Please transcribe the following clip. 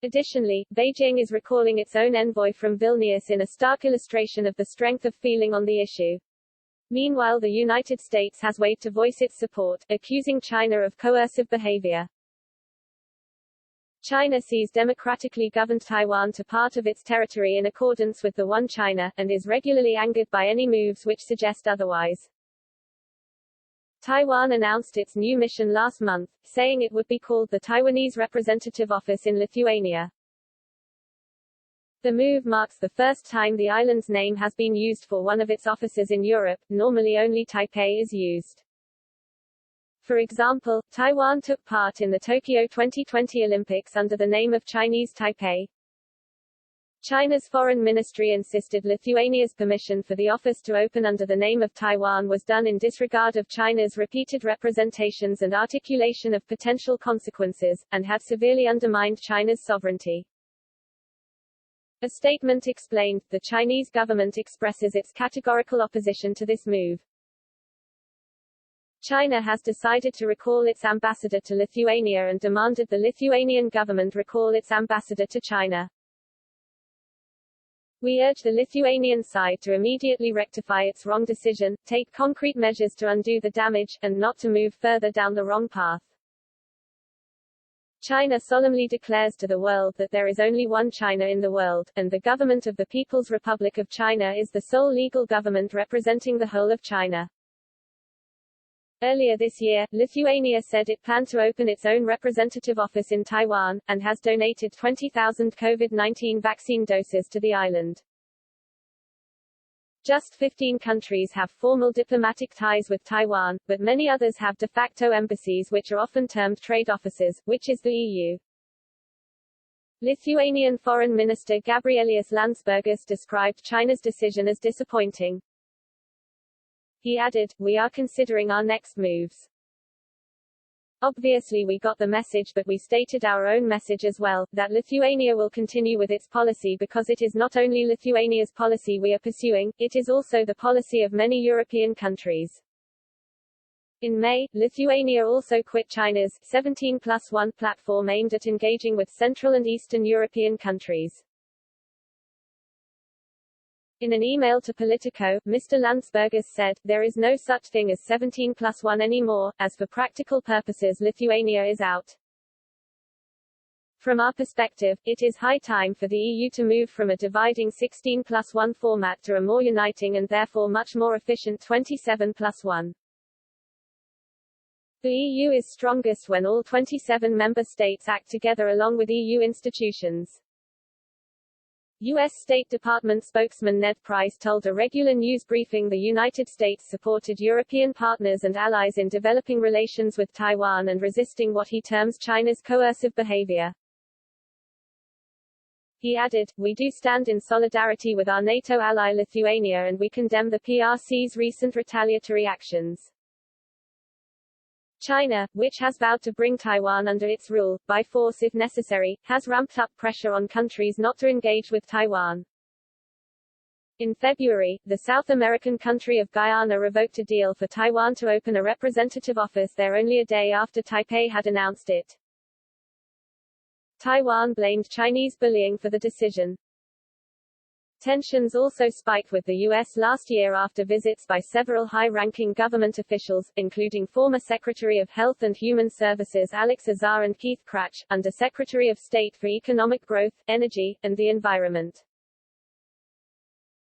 Additionally, Beijing is recalling its own envoy from Vilnius in a stark illustration of the strength of feeling on the issue. Meanwhile, the United States has waved to voice its support, accusing China of coercive behavior. China sees democratically governed Taiwan to part of its territory in accordance with the One China, and is regularly angered by any moves which suggest otherwise. Taiwan announced its new mission last month, saying it would be called the Taiwanese Representative Office in Lithuania. The move marks the first time the island's name has been used for one of its offices in Europe. Normally only Taipei is used. For example, Taiwan took part in the Tokyo 2020 Olympics under the name of Chinese Taipei. China's foreign ministry insisted Lithuania's permission for the office to open under the name of Taiwan was done in disregard of China's repeated representations and articulation of potential consequences, and had severely undermined China's sovereignty. A statement explained, the Chinese government expresses its categorical opposition to this move. China has decided to recall its ambassador to Lithuania and demanded the Lithuanian government recall its ambassador to China. We urge the Lithuanian side to immediately rectify its wrong decision, take concrete measures to undo the damage, and not to move further down the wrong path. China solemnly declares to the world that there is only one China in the world, and the government of the People's Republic of China is the sole legal government representing the whole of China. Earlier this year, Lithuania said it planned to open its own representative office in Taiwan, and has donated 20,000 COVID-19 vaccine doses to the island. Just 15 countries have formal diplomatic ties with Taiwan, but many others have de facto embassies which are often termed trade offices, which is the EU. Lithuanian Foreign Minister Gabrielius Landsbergis described China's decision as disappointing. He added, "We are considering our next moves. Obviously we got the message, but we stated our own message as well, that Lithuania will continue with its policy because it is not only Lithuania's policy we are pursuing, it is also the policy of many European countries." In May, Lithuania also quit China's 17+1 platform aimed at engaging with Central and Eastern European countries. In an email to Politico, Mr. Landsbergis said, "There is no such thing as 17+1 anymore, as for practical purposes Lithuania is out. From our perspective, it is high time for the EU to move from a dividing 16+1 format to a more uniting and therefore much more efficient 27+1. The EU is strongest when all 27 member states act together along with EU institutions." U.S. State Department spokesman Ned Price told a regular news briefing the United States supported European partners and allies in developing relations with Taiwan and resisting what he terms China's coercive behavior. He added, "We do stand in solidarity with our NATO ally Lithuania and we condemn the PRC's recent retaliatory actions. China, which has vowed to bring Taiwan under its rule, by force if necessary, has ramped up pressure on countries not to engage with Taiwan." In February, the South American country of Guyana revoked a deal for Taiwan to open a representative office there only a day after Taipei had announced it. Taiwan blamed Chinese bullying for the decision. Tensions also spiked with the U.S. last year after visits by several high-ranking government officials, including former Secretary of Health and Human Services Alex Azar and Keith Krach, Under Secretary of State for Economic Growth, Energy, and the Environment.